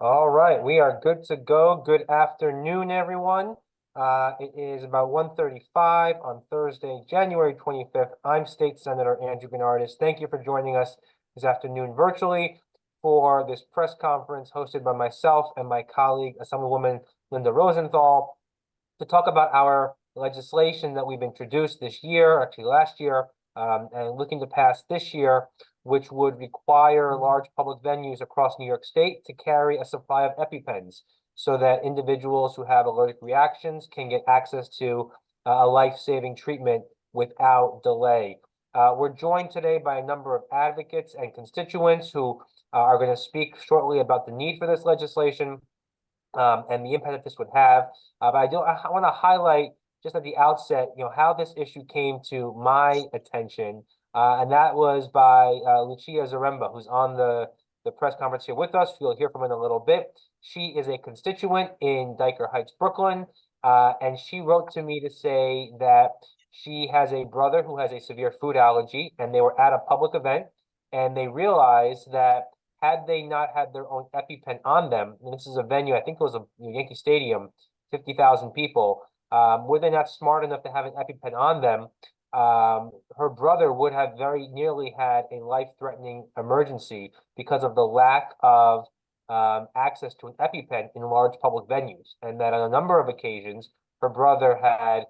All right, we are good to go. Good afternoon, everyone. It is about 1:35 on Thursday, January 25th. I'm State Senator Andrew Gounardes. Thank you for joining us this afternoon virtually for this press conference hosted by myself and my colleague, Assemblywoman Linda Rosenthal, to talk about our legislation that we've introduced this year, actually last year, and looking to pass this year, which would require large public venues across New York State to carry a supply of EpiPens so that individuals who have allergic reactions can get access to a life-saving treatment without delay. We're joined today by a number of advocates and constituents who are going to speak shortly about the need for this legislation and the impact that this would have. But I want to highlight just at the outset, how this issue came to my attention, and that was by Lucia Zaremba, who's on the press conference here with us. You'll hear from her in a little bit. She is a constituent in Dyker Heights, Brooklyn, and she wrote to me to say that she has a brother who has a severe food allergy, and they were at a public event, and they realized that had they not had their own EpiPen on them, and this is a venue, I think it was a Yankee Stadium, 50,000 people, were they not smart enough to have an EpiPen on them, her brother would have very nearly had a life-threatening emergency because of the lack of access to an EpiPen in large public venues. And that on a number of occasions, her brother had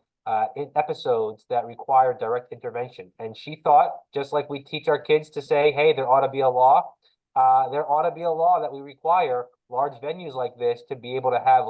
episodes that required direct intervention. And she thought, just like we teach our kids to say, hey, there ought to be a law, there ought to be a law that we require large venues like this to be able to have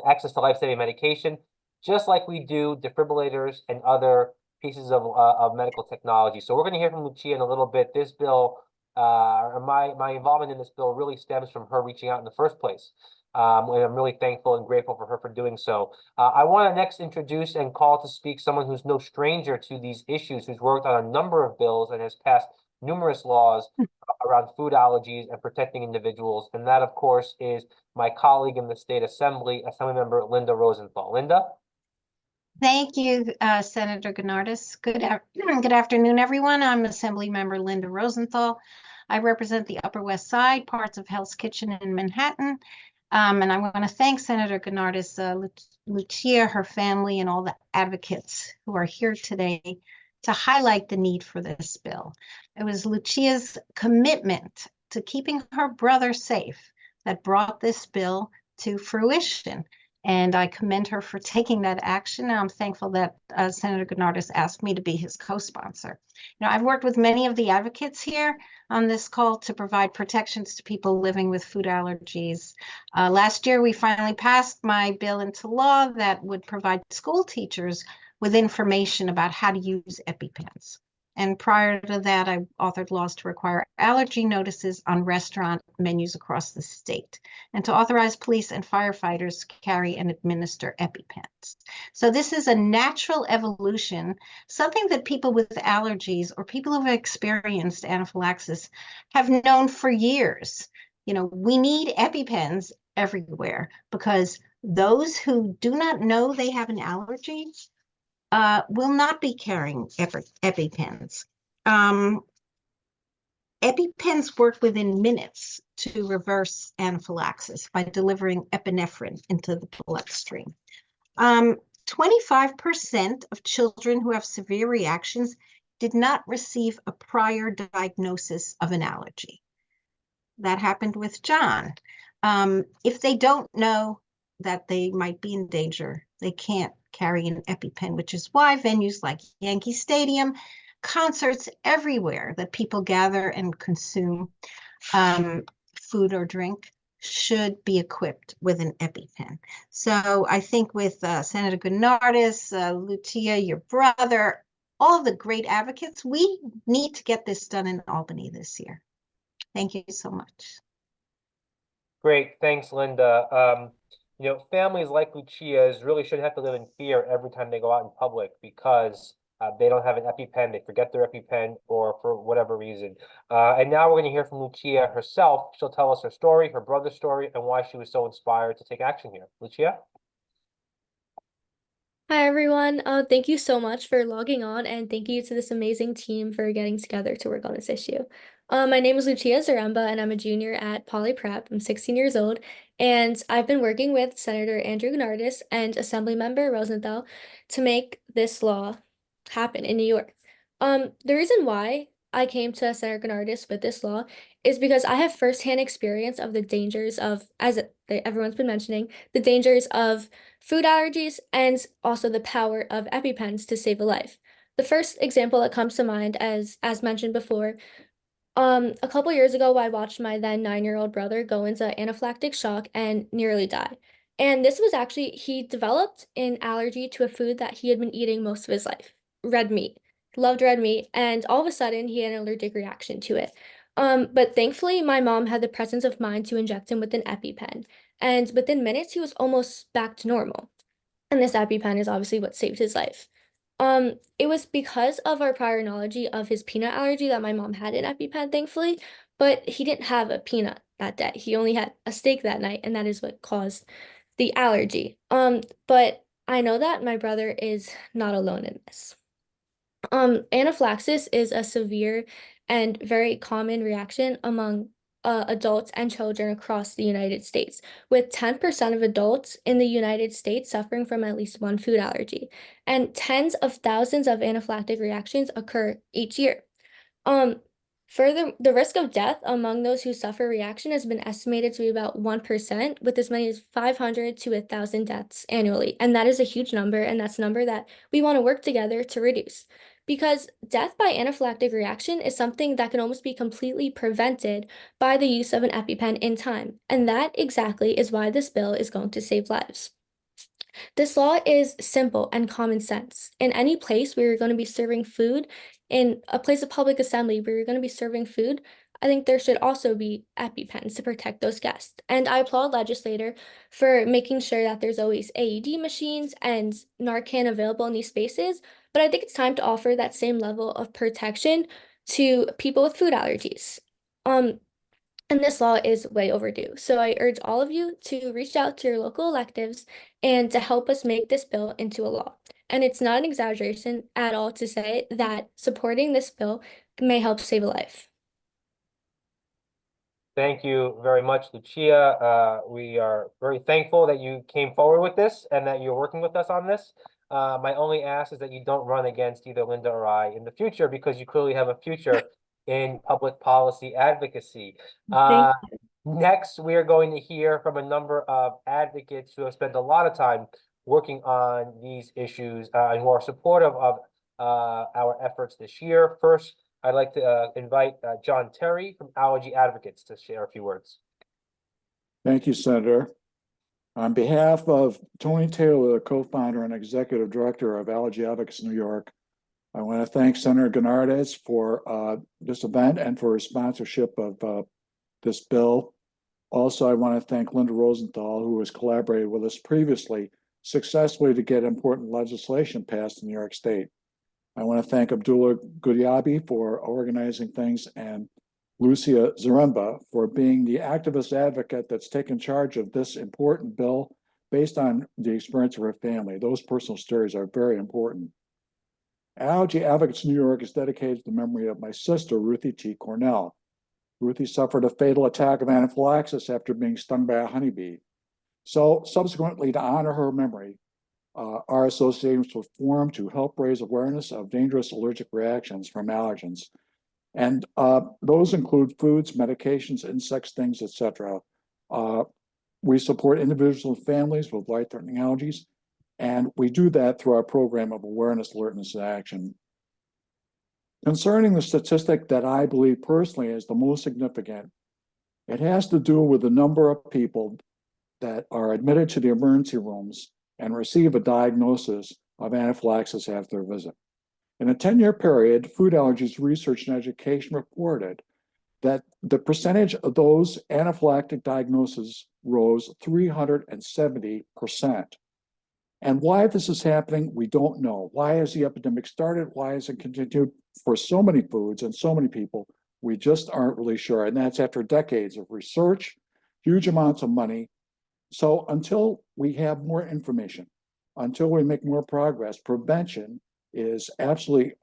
access to life-saving medication, just like we do defibrillators and other pieces of medical technology. So we're going to hear from Lucia in a little bit. This bill, or my involvement in this bill really stems from her reaching out in the first place. And I'm really thankful and grateful for her for doing so. I want to next introduce and call to speak someone who's no stranger to these issues, who's worked on a number of bills and has passed numerous laws around food allergies and protecting individuals. And that, of course, is my colleague in the state assembly, Assemblymember Linda Rosenthal. Linda? Thank you, Senator Gounardes. Good afternoon, everyone. I'm Assemblymember Linda Rosenthal. I represent the Upper West Side, parts of Hell's Kitchen in Manhattan. And I want to thank Senator Gounardes, Lucia, her family, and all the advocates who are here today to highlight the need for this bill. It was Lucia's commitment to keeping her brother safe that brought this bill to fruition. And I commend her for taking that action. And I'm thankful that Senator Gounardes asked me to be his co-sponsor. I've worked with many of the advocates here on this call to provide protections to people living with food allergies. Last year, we finally passed my bill into law that would provide school teachers with information about how to use EpiPens. And prior to that, I authored laws to require allergy notices on restaurant menus across the state and to authorize police and firefighters to carry and administer EpiPens. So this is a natural evolution, something that people with allergies or people who have experienced anaphylaxis have known for years. We need EpiPens everywhere because those who do not know they have an allergy will not be carrying EpiPens. EpiPens work within minutes to reverse anaphylaxis by delivering epinephrine into the bloodstream. 25% of children who have severe reactions did not receive a prior diagnosis of an allergy. That happened with John. If they don't know that they might be in danger, they can't carry an EpiPen, which is why venues like Yankee Stadium, concerts everywhere that people gather and consume food or drink should be equipped with an EpiPen. So I think with Senator Gounardes, Lucia, your brother, all the great advocates, we need to get this done in Albany this year. Thank you so much. Great. Thanks, Linda. Families like Lucia's really shouldn't have to live in fear every time they go out in public because they don't have an EpiPen, they forget their EpiPen, or for whatever reason. And now we're going to hear from Lucia herself. She'll tell us her story, her brother's story, and why she was so inspired to take action here. Lucia? Hi, everyone. Thank you so much for logging on, and thank you to this amazing team for getting together to work on this issue. My name is Lucia Zaremba, and I'm a junior at Poly Prep. I'm 16 years old, and I've been working with Senator Andrew Gounardes and Assemblymember Rosenthal to make this law happen in New York. The reason why I came to Senator Gounardes with this law is because I have firsthand experience of the dangers of, everyone's been mentioning, the dangers of food allergies and also the power of EpiPens to save a life. The first example that comes to mind, as mentioned before, a couple years ago, I watched my then 9-year-old brother go into anaphylactic shock and nearly die. And this was actually, he developed an allergy to a food that he had been eating most of his life, red meat. Loved red meat, and all of a sudden he had an allergic reaction to it. But thankfully, my mom had the presence of mind to inject him with an EpiPen. And within minutes, he was almost back to normal. And this EpiPen is obviously what saved his life. It was because of our prior knowledge of his peanut allergy that my mom had an EpiPen, thankfully, but he didn't have a peanut that day. He only had a steak that night, and that is what caused the allergy. But I know that my brother is not alone in this. Anaphylaxis is a severe and very common reaction among adults and children across the United States, with 10% of adults in the United States suffering from at least one food allergy, and tens of thousands of anaphylactic reactions occur each year. Um, Further, the risk of death among those who suffer reaction has been estimated to be about 1%, with as many as 500 to 1,000 deaths annually. And that is a huge number, and that's a number that we want to work together to reduce. Because death by anaphylactic reaction is something that can almost be completely prevented by the use of an EpiPen in time. And that exactly is why this bill is going to save lives. This law is simple and common sense. In any place where you're going to be serving food, in a place of public assembly where you're going to be serving food, I think there should also be EpiPens to protect those guests. And I applaud legislator for making sure that there's always AED machines and Narcan available in these spaces. But I think it's time to offer that same level of protection to people with food allergies. And this law is way overdue. So I urge all of you to reach out to your local electives and to help us make this bill into a law. And it's not an exaggeration at all to say that supporting this bill may help save a life. Thank you very much, Lucia. We are very thankful that you came forward with this and that you're working with us on this. My only ask is that you don't run against either Linda or I in the future, because you clearly have a future in public policy advocacy. Thank Next, we are going to hear from a number of advocates who have spent a lot of time working on these issues and who are supportive of our efforts this year. First, I'd like to invite John Terry from Allergy Advocates to share a few words. Thank you, Senator. On behalf of Tony Taylor, the co-founder and executive director of Allergy Advocates New York, I want to thank Senator Gounardes for this event and for his sponsorship of this bill. Also, I want to thank Linda Rosenthal, who has collaborated with us previously successfully to get important legislation passed in New York State. I want to thank Abdullah Gudyabi for organizing things and Lucia Zaremba for being the activist advocate that's taken charge of this important bill based on the experience of her family. Those personal stories are very important. Allergy Advocates New York is dedicated to the memory of my sister, Ruthie T. Cornell. Ruthie suffered a fatal attack of anaphylaxis after being stung by a honeybee. So subsequently, to honor her memory, our associations were formed to help raise awareness of dangerous allergic reactions from allergens. And those include foods, medications, insect stings, etc. We support individuals and families with life-threatening allergies, and we do that through our program of awareness, alertness, and action. Concerning the statistic that I believe personally is the most significant, it has to do with the number of people that are admitted to the emergency rooms and receive a diagnosis of anaphylaxis after a visit. In a 10-year period, Food Allergies Research and Education reported that the percentage of those anaphylactic diagnoses rose 370%. And why this is happening, we don't know. Why has the epidemic started? Why has it continued for so many foods and so many people? We just aren't really sure. And that's after decades of research, huge amounts of money. So until we have more information, until we make more progress, prevention is absolutely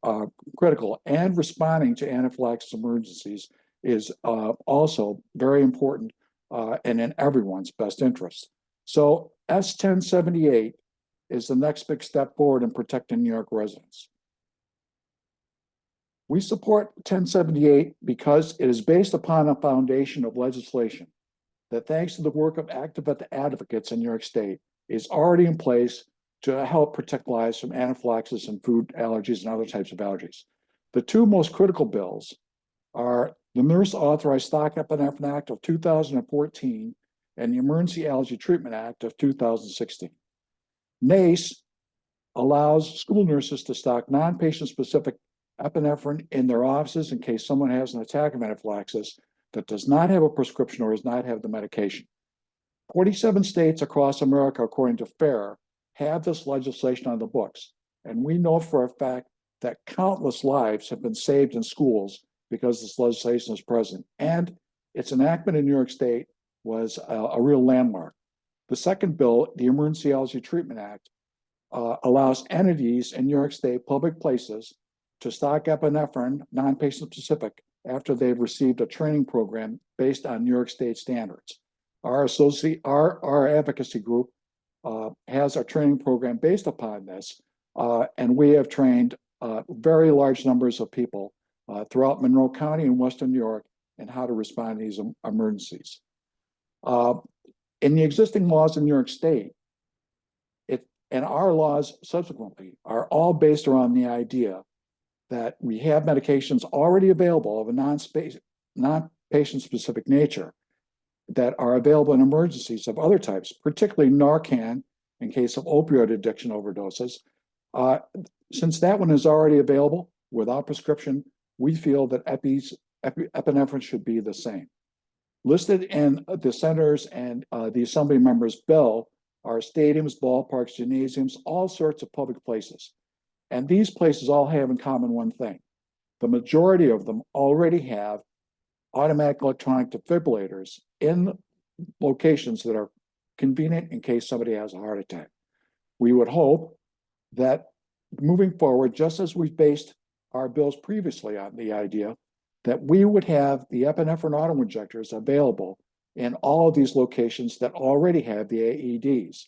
critical, and responding to anaphylaxis emergencies is also very important and in everyone's best interest. So S1078 is the next big step forward in protecting New York residents. We support 1078 because it is based upon a foundation of legislation that, thanks to the work of active advocates in New York State, is already in place to help protect lives from anaphylaxis and food allergies and other types of allergies. The two most critical bills are the Nurse Authorized Stock Epinephrine Act of 2014 and the Emergency Allergy Treatment Act of 2016. NACE allows school nurses to stock non-patient specific epinephrine in their offices in case someone has an attack of anaphylaxis that does not have a prescription or does not have the medication. 47 states across America, according to FAIR, have this legislation on the books. And we know for a fact that countless lives have been saved in schools because this legislation is present. And its enactment in New York State was a real landmark. The second bill, the Emergency Allergy Treatment Act, allows entities in New York State public places to stock epinephrine, non-patient specific, after they've received a training program based on New York State standards. Our advocacy group has a training program based upon this, and we have trained very large numbers of people throughout Monroe County and Western New York in how to respond to these emergencies. In the existing laws in New York State, and our laws subsequently are all based around the idea that we have medications already available of a non-patient specific nature that are available in emergencies of other types, particularly Narcan in case of opioid addiction overdoses. Since that one is already available without prescription, we feel that epinephrine should be the same. Listed in the senators and the assembly members' bill are stadiums, ballparks, gymnasiums, all sorts of public places. And these places all have in common one thing. The majority of them already have automatic electronic defibrillators in locations that are convenient in case somebody has a heart attack. We would hope that moving forward, just as we've based our bills previously on the idea that we would have the epinephrine auto-injectors available in all of these locations that already have the AEDs.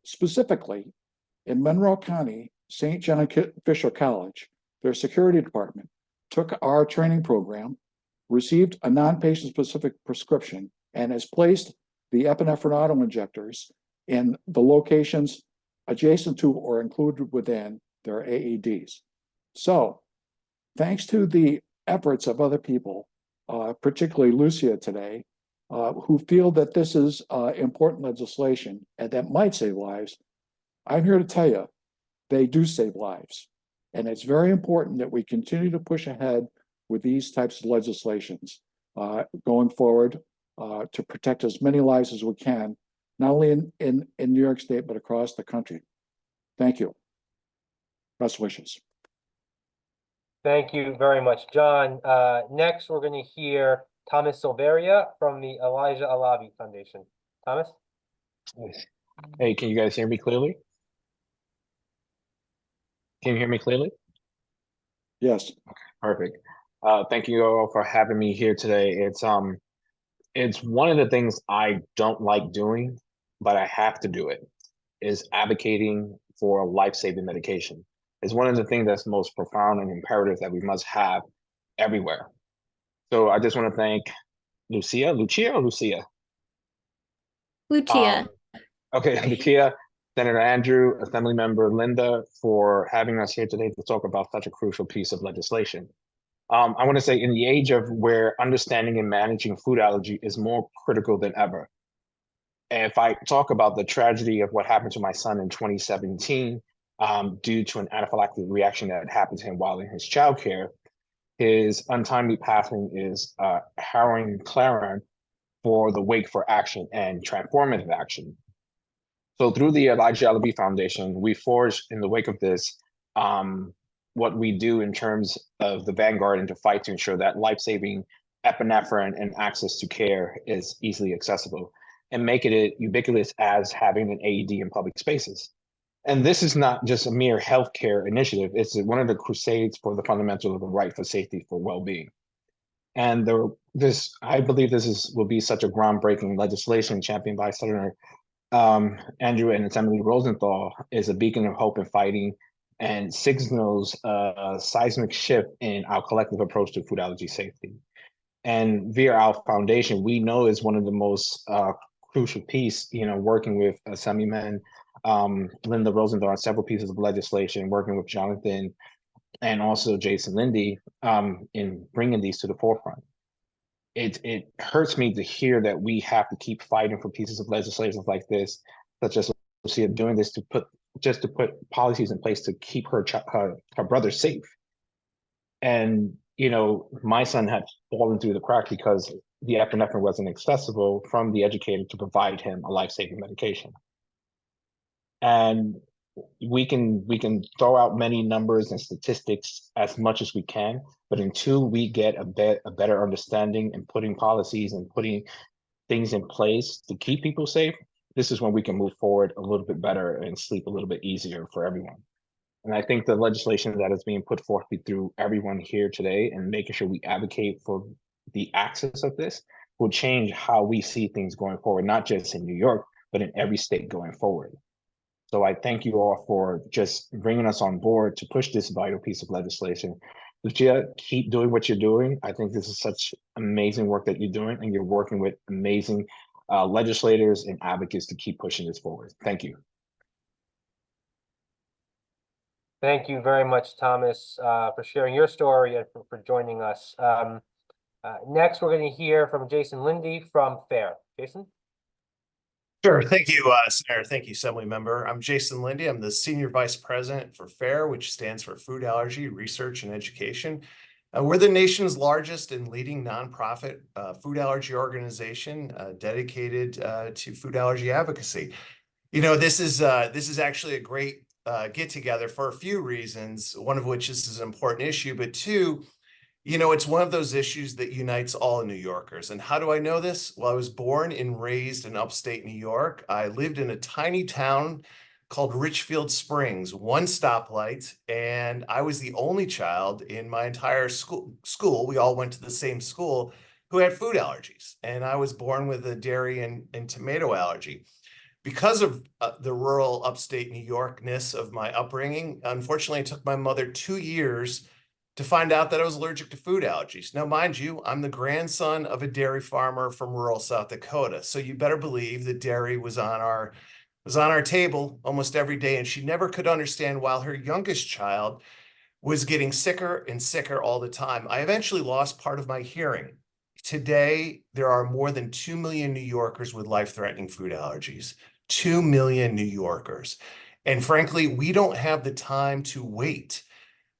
Specifically, in Monroe County, St. John Fisher College, their security department took our training program, received a non-patient specific prescription, and has placed the epinephrine auto-injectors in the locations adjacent to or included within their AEDs. So, thanks to the efforts of other people, particularly Lucia today, who feel that this is important legislation and that might save lives, I'm here to tell you, they do save lives. And it's very important that we continue to push ahead with these types of legislations going forward to protect as many lives as we can, not only in New York State, but across the country. Thank you. Best wishes. Thank you very much, John. Next, we're going to hear Thomas Silveria from the Elijah Alabi Foundation. Thomas? Hey, can you guys hear me clearly? Can you hear me clearly? Yes. Okay, perfect. Thank you all for having me here today. It's one of the things I don't like doing, but I have to do it, is advocating for life-saving medication. It's one of the things that's most profound and imperative that we must have everywhere. So I just want to thank Lucia or Lucia? Lucia. Okay, Lucia, Senator Andrew, Assemblymember Linda, for having us here today to talk about such a crucial piece of legislation. I want to say in the age of where understanding and managing food allergy is more critical than ever. And if I talk about the tragedy of what happened to my son in 2017, due to an anaphylactic reaction that happened to him while in his childcare, his untimely passing is harrowing clarion for the wake for action and transformative action. So through the Elijah Alabi Foundation, we forged in the wake of this what we do in terms of the vanguard and to fight to ensure that life-saving epinephrine and access to care is easily accessible and make it ubiquitous as having an AED in public spaces. And this is not just a mere healthcare initiative. It's one of the crusades for the fundamental of the right for safety, for well-being. And I believe will be such a groundbreaking legislation championed by Senator Andrew and Assembly Rosenthal, is a beacon of hope in fighting and signals a seismic shift in our collective approach to food allergy safety. And via our foundation, we know is one of the most crucial piece, working with Assemblyman Linda Rosenthal on several pieces of legislation, working with Jonathan and also Jason Lindy in bringing these to the forefront. It hurts me to hear that we have to keep fighting for pieces of legislation like this, such as Lucia doing this to put policies in place to keep her brother safe. And my son had fallen through the crack because the epinephrine wasn't accessible from the educator to provide him a life-saving medication. And we can throw out many numbers and statistics as much as we can, but until we get a better understanding and putting policies and putting things in place to keep people safe, this is when we can move forward a little bit better and sleep a little bit easier for everyone. And I think the legislation that is being put forth through everyone here today and making sure we advocate for the access of this will change how we see things going forward, not just in New York, but in every state going forward. So I thank you all for just bringing us on board to push this vital piece of legislation. Lucia, keep doing what you're doing. I think this is such amazing work that you're doing, and you're working with amazing legislators and advocates to keep pushing this forward. Thank you. Thank you very much, Thomas, for sharing your story and for joining us. Next, we're going to hear from Jason Lindy from FAIR. Jason? Sure. Thank you, Senator. Thank you, Assembly Member. I'm Jason Lindy. I'm the Senior Vice President for FAIR, which stands for Food Allergy Research and Education. We're the nation's largest and leading nonprofit food allergy organization dedicated to food allergy advocacy. This is actually a great get-together for a few reasons, one of which is an important issue, but two, it's one of those issues that unites all New Yorkers. And how do I know this? Well, I was born and raised in upstate New York. I lived in a tiny town called Richfield Springs, one stoplight, and I was the only child in my entire school. We all went to the same school who had food allergies. And I was born with a dairy and tomato allergy. Because of the rural upstate New Yorkness of my upbringing, unfortunately, it took my mother 2 years to find out that I was allergic to food allergies. Now, mind you, I'm the grandson of a dairy farmer from rural South Dakota. So you better believe that dairy was on our table almost every day. And she never could understand why her youngest child was getting sicker and sicker all the time. I eventually lost part of my hearing. Today, there are more than 2 million New Yorkers with life-threatening food allergies. 2 million New Yorkers. And frankly, we don't have the time to wait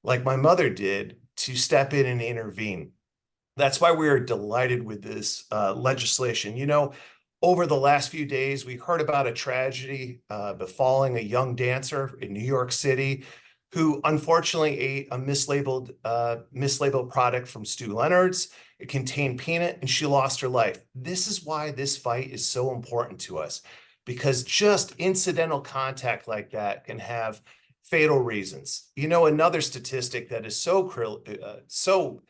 like my mother did to step in and intervene. That's why we are delighted with this legislation. Over the last few days, we heard about a tragedy befalling a young dancer in New York City who unfortunately ate a mislabeled product from Stu Leonard's. It contained peanut, and she lost her life. This is why this fight is so important to us, because just incidental contact like that can have fatal reasons. Another statistic that is so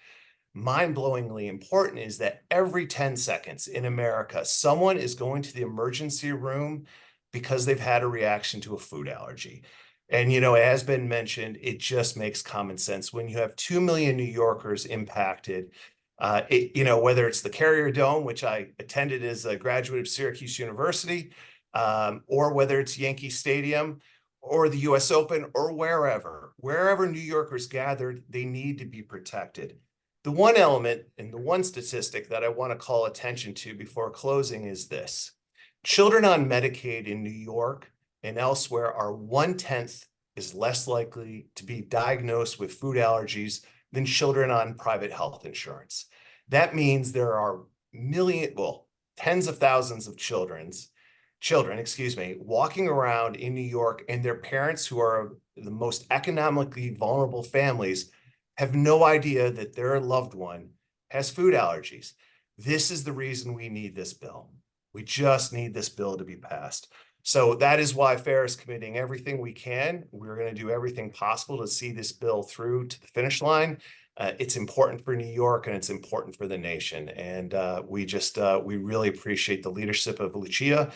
mind-blowingly important is that every 10 seconds in America, someone is going to the emergency room because they've had a reaction to a food allergy. And, it has been mentioned, it just makes common sense. When you have 2 million New Yorkers impacted, whether it's the Carrier Dome, which I attended as a graduate of Syracuse University, or whether it's Yankee Stadium, or the US Open, or wherever New Yorkers gathered, they need to be protected. The one element and the one statistic that I want to call attention to before closing is this. Children on Medicaid in New York and elsewhere are 1/10 is less likely to be diagnosed with food allergies than children on private health insurance. That means there are tens of thousands of children, walking around in New York, and their parents, who are the most economically vulnerable families, have no idea that their loved one has food allergies. This is the reason we need this bill. We just need this bill to be passed. So that is why FAIR is committing everything we can. We're going to do everything possible to see this bill through to the finish line. It's important for New York and it's important for the nation. And we really appreciate the leadership of Lucia,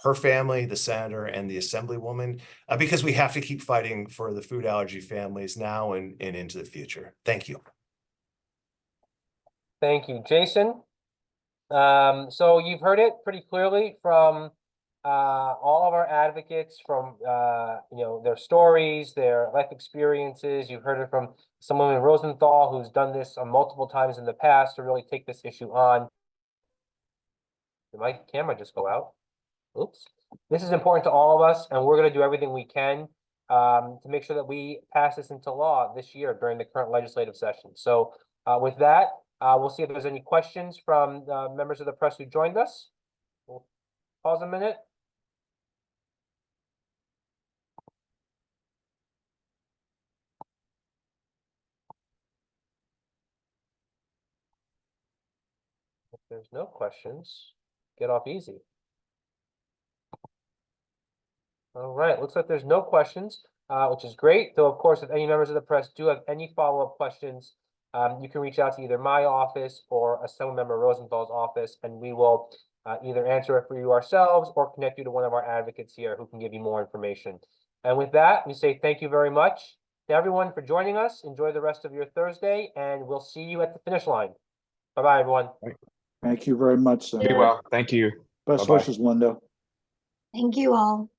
her family, the senator, and the assemblywoman, because we have to keep fighting for the food allergy families now and into the future. Thank you. Thank you, Jason. So you've heard it pretty clearly from all of our advocates, from their stories, their life experiences. You've heard it from someone in Rosenthal who's done this multiple times in the past to really take this issue on. Did my camera just go out? Oops. This is important to all of us, and we're going to do everything we can to make sure that we pass this into law this year during the current legislative session. So with that, we'll see if there's any questions from members of the press who joined us. We'll pause a minute. If there's no questions, get off easy. All right, looks like there's no questions, which is great. Though, of course, if any members of the press do have any follow-up questions, you can reach out to either my office or Assemblymember Rosenthal's office, and we will either answer it for you ourselves or connect you to one of our advocates here who can give you more information. And with that, we say thank you very much to everyone for joining us. Enjoy the rest of your Thursday, and we'll see you at the finish line. Bye-bye, everyone. Thank you very much, Be Senator. well. Thank you. Best Bye-bye. wishes, Linda. Thank you all.